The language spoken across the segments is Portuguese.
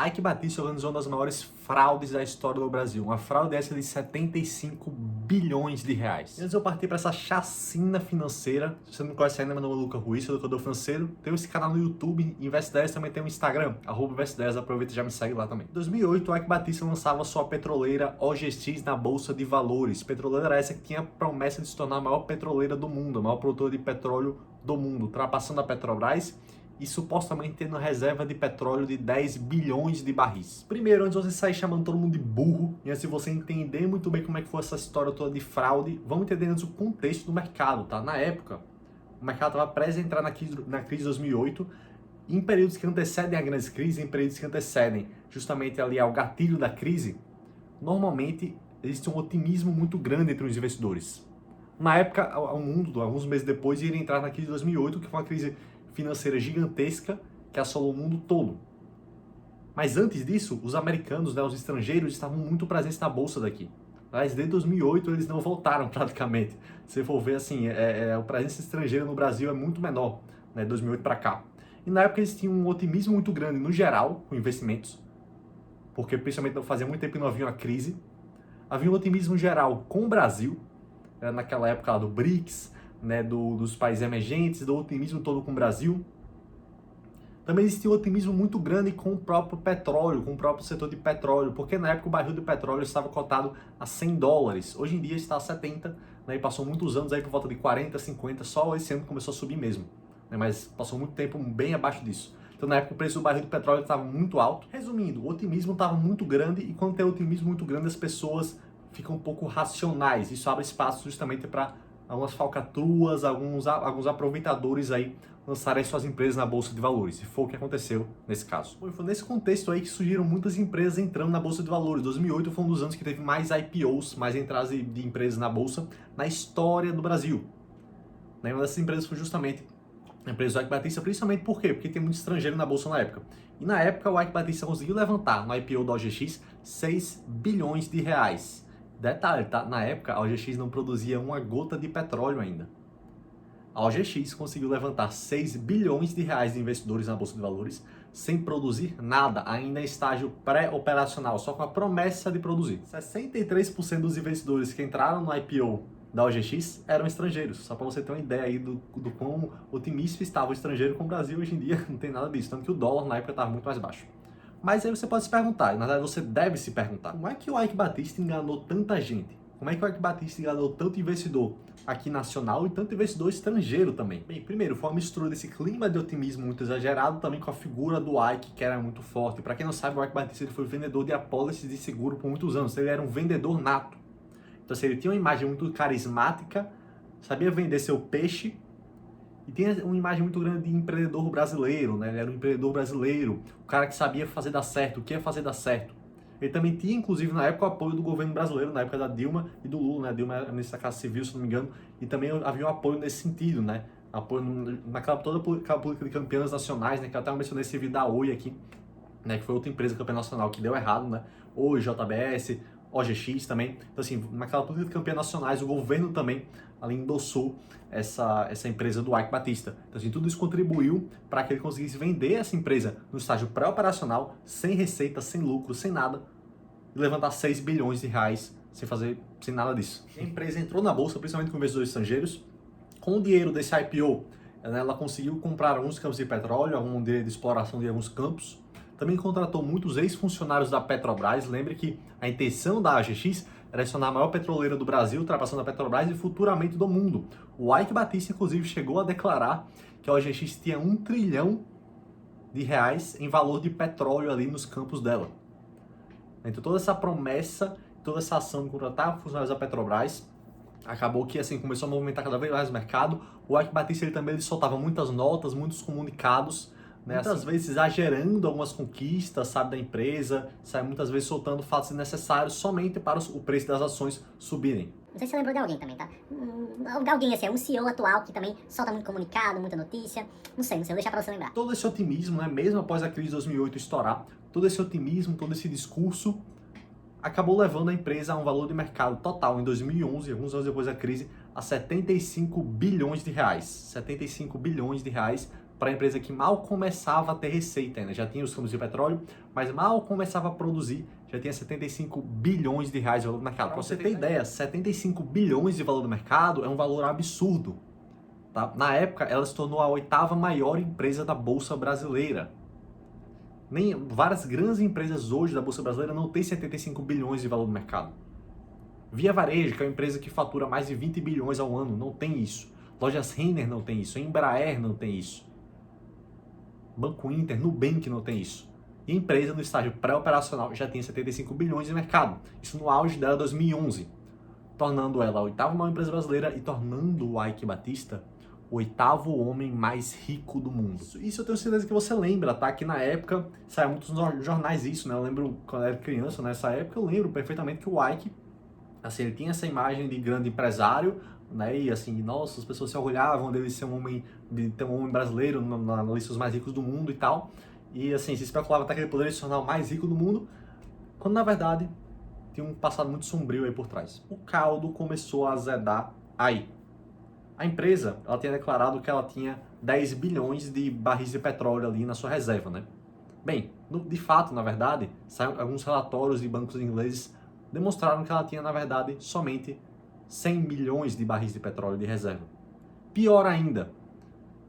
Ike Batista organizou uma das maiores fraudes da história do Brasil. Uma fraude essa de 75 bilhões de reais. E antes de eu partir para essa chacina financeira, se você não conhece ainda, meu nome é Lucas Ruiz, sou educador financeiro. Tenho esse canal no YouTube, Invest10, também tem um Instagram, @Invest10, aproveita e já me segue lá também. Em 2008, o Ike Batista lançava sua petroleira OGX na Bolsa de Valores. Petroleira essa que tinha a promessa de se tornar a maior petroleira do mundo, a maior produtora de petróleo do mundo, ultrapassando a Petrobras e supostamente tendo reserva de petróleo de 10 bilhões de barris. Primeiro, antes de você sair chamando todo mundo de burro, e antes de você entender muito bem como é que foi essa história toda de fraude, vamos entender antes o contexto do mercado, tá? Na época, o mercado estava prestes a entrar na crise de 2008, e em períodos que antecedem a grande crise, em períodos que antecedem justamente ali ao gatilho da crise, normalmente existe um otimismo muito grande entre os investidores. Na época, o mundo, alguns meses depois, iria entrar na crise de 2008, que foi uma crise financeira gigantesca que assolou o mundo todo. Mas antes disso, os americanos, os estrangeiros, estavam muito presentes na bolsa daqui. Mas desde 2008 eles não voltaram praticamente. Se você for ver assim, a presença estrangeira no Brasil é muito menor, né, 2008 para cá. E na época eles tinham um otimismo muito grande no geral com investimentos, porque principalmente fazia muito tempo que não havia uma crise. Havia um otimismo geral com o Brasil, naquela época lá do BRICS, né, dos países emergentes, do otimismo todo com o Brasil. Também existia um otimismo muito grande com o próprio petróleo, com o próprio setor de petróleo, porque na época o barril de petróleo estava cotado a 100 dólares, hoje em dia está a 70, né, e passou muitos anos aí por volta de 40, 50, só esse ano começou a subir mesmo, né, mas passou muito tempo bem abaixo disso. Então na época o preço do barril de petróleo estava muito alto. Resumindo, o otimismo estava muito grande, e quando tem otimismo muito grande as pessoas ficam um pouco racionais, isso abre espaço justamente para algumas falcatruas, alguns aproveitadores aí lançarem suas empresas na Bolsa de Valores, e foi o que aconteceu nesse caso. Foi nesse contexto aí que surgiram muitas empresas entrando na Bolsa de Valores. 2008 foi um dos anos que teve mais IPOs, mais entradas de empresas na Bolsa na história do Brasil. Uma dessas empresas foi justamente a empresa do Ike Batista, principalmente por quê? Porque tem muito estrangeiro na Bolsa na época. E na época o Ike Batista conseguiu levantar no IPO da OGX 6 bilhões de reais. Detalhe, tá? Na época, a OGX não produzia uma gota de petróleo ainda. A OGX conseguiu levantar 6 bilhões de reais de investidores na Bolsa de Valores sem produzir nada, ainda em estágio pré-operacional, só com a promessa de produzir. 63% dos investidores que entraram no IPO da OGX eram estrangeiros, só para você ter uma ideia aí do quão otimista estava o estrangeiro com o Brasil. Hoje em dia não tem nada disso, tanto que o dólar na época estava muito mais baixo. Mas aí você pode se perguntar, e na verdade você deve se perguntar, como é que o Ike Batista enganou tanta gente? Como é que o Ike Batista enganou tanto investidor aqui nacional e tanto investidor estrangeiro também? Bem, primeiro, foi uma mistura desse clima de otimismo muito exagerado também com a figura do Ike, que era muito forte. Para quem não sabe, o Ike Batista ele foi vendedor de apólices de seguro por muitos anos, ele era um vendedor nato. Então assim, ele tinha uma imagem muito carismática, sabia vender seu peixe, e tem uma imagem muito grande de empreendedor brasileiro, né? Ele era um empreendedor brasileiro, o cara que sabia fazer dar certo, o que ia fazer dar certo. Ele também tinha, inclusive, na época, o apoio do governo brasileiro, na época da Dilma e do Lula, né? A Dilma era ministra da Casa Civil, se não me engano, e também havia um apoio nesse sentido, né? Apoio toda aquela política de campeãs nacionais, né? Que eu até mencionei esse vídeo da Oi aqui, né? Que foi outra empresa campeã nacional que deu errado, né? Oi, JBS, OGX também. Então, assim, naquela política de campeãs nacionais, o governo também ali endossou essa empresa do Ike Batista. Então, assim, tudo isso contribuiu para que ele conseguisse vender essa empresa no estágio pré-operacional, sem receita, sem lucro, sem nada, e levantar 6 bilhões de reais sem nada disso. A empresa entrou na bolsa, principalmente com investidores estrangeiros. Com o dinheiro desse IPO, ela conseguiu comprar alguns campos de petróleo, algum direito de exploração de alguns campos. Também contratou muitos ex-funcionários da Petrobras. Lembre que a intenção da AGX era se tornar a maior petroleira do Brasil, ultrapassando a Petrobras e futuramente do mundo. O Ike Batista, inclusive, chegou a declarar que a OGX tinha 1 trilhão de reais em valor de petróleo ali nos campos dela. Então toda essa promessa, toda essa ação de contratar funcionários da Petrobras, acabou que assim começou a movimentar cada vez mais o mercado. O Ike Batista ele soltava muitas notas, muitos comunicados, né, muitas assim, vezes exagerando algumas conquistas, sabe, da empresa, sai muitas vezes soltando fatos desnecessários somente para o preço das ações subirem. Não sei se você lembrou de alguém também, tá? Alguém assim, é um CEO atual que também solta muito comunicado, muita notícia. Não sei, vou deixar pra você lembrar. Todo esse otimismo, né, mesmo após a crise de 2008 estourar, todo esse otimismo, todo esse discurso acabou levando a empresa a um valor de mercado total em 2011, alguns anos depois da crise, a 75 bilhões de reais. 75 bilhões de reais para a empresa que mal começava a ter receita, né? Já tinha os campos de petróleo, mas mal começava a produzir, já tinha 75 bilhões de reais de valor do mercado. Para você ter ideia, 75 bilhões de valor do mercado é um valor absurdo. Tá? Na época, ela se tornou a 8ª maior empresa da Bolsa Brasileira. Várias grandes empresas hoje da Bolsa Brasileira não têm 75 bilhões de valor do mercado. Via Varejo, que é uma empresa que fatura mais de 20 bilhões ao ano, não tem isso. Lojas Renner não tem isso. Embraer não tem isso. Banco Inter, Nubank não tem isso. E a empresa no estágio pré-operacional já tem 75 bilhões de mercado. Isso no auge dela em 2011. Tornando ela a 8ª maior empresa brasileira e tornando o Eike Batista o 8º homem mais rico do mundo. Isso eu tenho certeza que você lembra, tá? Que na época saiu muitos jornais isso, né? Eu lembro quando eu era criança, nessa época, eu lembro perfeitamente que o Eike, assim, ele tinha essa imagem de grande empresário, né? E assim, nossa, as pessoas se orgulhavam dele ser um homem, de ter um homem brasileiro na lista dos mais ricos do mundo e tal. E assim, se especulava até que ele poderia se tornar o mais rico do mundo, quando na verdade tinha um passado muito sombrio aí por trás. O caldo começou a azedar aí. A empresa, ela tinha declarado que ela tinha 10 bilhões de barris de petróleo ali na sua reserva, né? Bem, de fato, na verdade, alguns relatórios de bancos ingleses demonstraram que ela tinha, na verdade, somente 100 milhões de barris de petróleo de reserva. Pior ainda,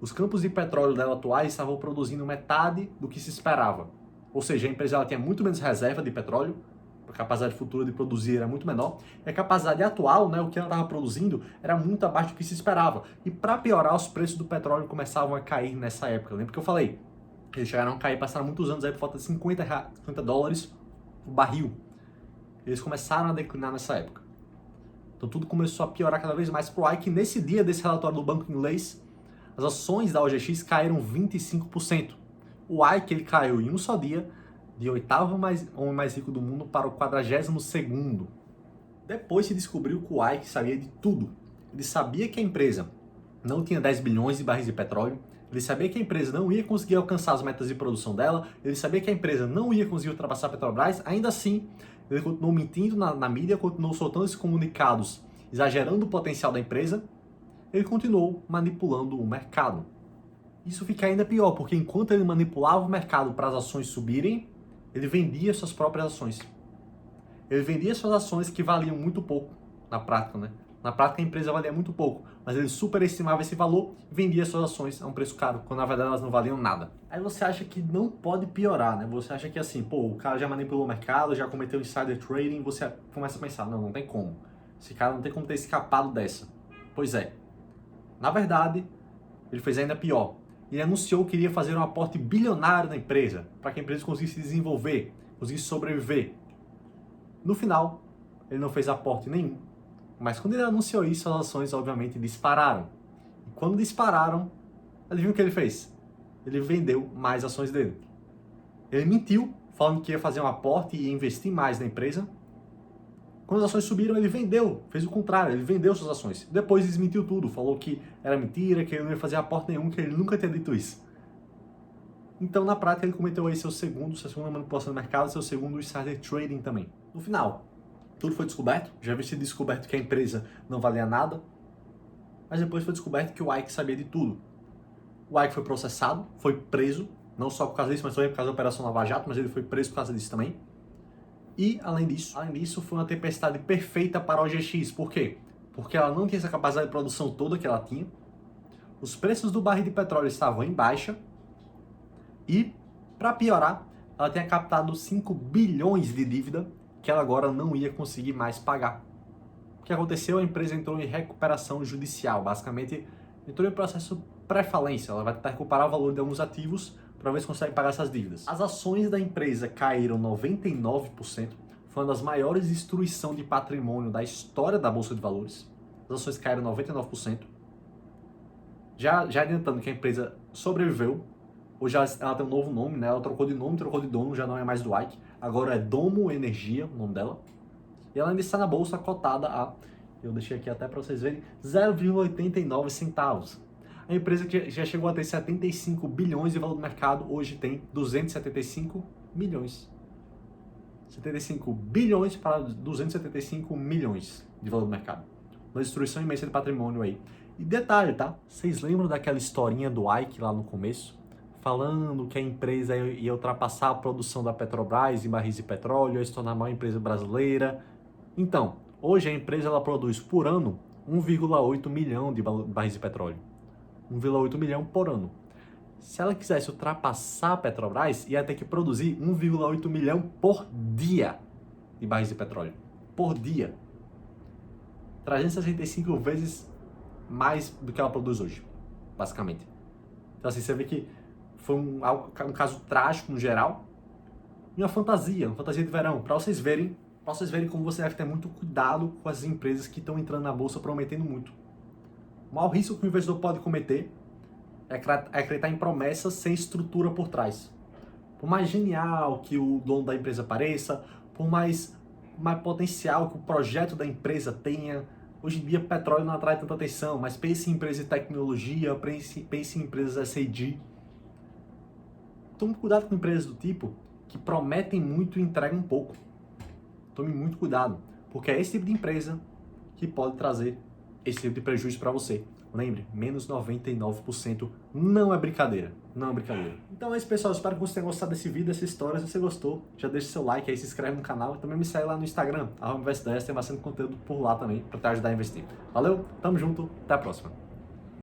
os campos de petróleo dela atuais estavam produzindo metade do que se esperava. Ou seja, a empresa ela tinha muito menos reserva de petróleo, a capacidade futura de produzir era muito menor, e a capacidade atual, né, o que ela estava produzindo, era muito abaixo do que se esperava. E para piorar, os preços do petróleo começavam a cair nessa época. Lembra que eu falei? Eles chegaram a cair, passaram muitos anos aí por falta de 50 dólares o barril. Eles começaram a declinar nessa época. Então tudo começou a piorar cada vez mais pro Eike. Nesse dia desse relatório do banco inglês, as ações da OGX caíram 25%. O Eike, ele caiu em um só dia, de 8º homem mais rico do mundo para o 42º. Depois se descobriu que o Eike sabia de tudo. Ele sabia que a empresa não tinha 10 bilhões de barris de petróleo, ele sabia que a empresa não ia conseguir alcançar as metas de produção dela, ele sabia que a empresa não ia conseguir ultrapassar a Petrobras, ainda assim, ele continuou mentindo na mídia, continuou soltando esses comunicados, exagerando o potencial da empresa, ele continuou manipulando o mercado. Isso fica ainda pior, porque enquanto ele manipulava o mercado para as ações subirem, ele vendia suas próprias ações. Ele vendia suas ações que valiam muito pouco, na prática, né? Na prática a empresa valia muito pouco, mas ele superestimava esse valor e vendia suas ações a um preço caro, quando na verdade elas não valiam nada. Aí você acha que não pode piorar, né? Você acha que assim, pô, o cara já manipulou o mercado, já cometeu insider trading, você começa a pensar, não tem como. Esse cara não tem como ter escapado dessa. Pois é. Na verdade, ele fez ainda pior. Ele anunciou que iria fazer um aporte bilionário na empresa, para que a empresa conseguisse se desenvolver, conseguisse sobreviver. No final, ele não fez aporte nenhum. Mas quando ele anunciou isso, as ações obviamente dispararam. E quando dispararam, adivinha o que ele fez? Ele vendeu mais ações dele. Ele mentiu, falando que ia fazer um aporte e investir mais na empresa. Quando as ações subiram, ele vendeu, fez o contrário, ele vendeu suas ações. Depois desmentiu tudo, falou que era mentira, que ele não ia fazer aporte nenhum, que ele nunca tinha dito isso. Então, na prática, ele cometeu aí sua segunda manipulação do mercado, seu segundo insider trading também. No final, tudo foi descoberto, já havia sido descoberto que a empresa não valia nada, mas depois foi descoberto que o Eike sabia de tudo. O Eike foi processado, foi preso, não só por causa disso, mas também por causa da Operação Lava Jato, mas ele foi preso por causa disso também. E, além disso, foi uma tempestade perfeita para a OGX. Por quê? Porque ela não tinha essa capacidade de produção toda que ela tinha, os preços do barril de petróleo estavam em baixa e, para piorar, ela tinha captado 5 bilhões de dívida que ela agora não ia conseguir mais pagar. O que aconteceu? A empresa entrou em recuperação judicial, basicamente entrou em processo pré-falência. Ela vai tentar recuperar o valor de alguns ativos para ver se consegue pagar essas dívidas. As ações da empresa caíram 99%, foi uma das maiores destruições de patrimônio da história da Bolsa de Valores. As ações caíram 99%. Já adiantando que a empresa sobreviveu, hoje ela tem um novo nome, né? Ela trocou de nome, trocou de dono, já não é mais do Eike, agora é Domo Energia, o nome dela. E ela ainda está na bolsa cotada a, eu deixei aqui até para vocês verem, 0,89 centavos. A empresa que já chegou a ter 75 bilhões de valor do mercado, hoje tem 275 milhões. 75 bilhões para 275 milhões de valor do mercado. Uma destruição imensa de patrimônio aí. E detalhe, tá? Vocês lembram daquela historinha do Ike lá no começo? Falando que a empresa ia ultrapassar a produção da Petrobras em barris de petróleo, ia se tornar a maior empresa brasileira. Então, hoje a empresa ela produz por ano 1,8 milhão de barris de petróleo. 1,8 milhão por ano. Se ela quisesse ultrapassar a Petrobras, ia ter que produzir 1,8 milhão por dia de barris de petróleo. Por dia. 365 vezes mais do que ela produz hoje, basicamente. Então assim, você vê que foi um caso trágico no geral e uma fantasia de verão, para vocês verem como você deve ter muito cuidado com as empresas que estão entrando na bolsa prometendo muito. O maior risco que o investidor pode cometer é acreditar em promessas sem estrutura por trás. Por mais genial que o dono da empresa pareça, por mais potencial que o projeto da empresa tenha, hoje em dia petróleo não atrai tanta atenção, mas pense em empresas de tecnologia, pense em empresas SAD. Tome cuidado com empresas do tipo que prometem muito e entregam pouco. Tome muito cuidado, porque é esse tipo de empresa que pode trazer esse tipo de prejuízo para você. Lembre, menos 99% não é brincadeira. Não é brincadeira. Então é isso, pessoal. Espero que você tenha gostado desse vídeo, dessa história. Se você gostou, já deixa seu like aí, se inscreve no canal e também me segue lá no Instagram, @Invest10, tem bastante conteúdo por lá também para te ajudar a investir. Valeu, tamo junto, até a próxima.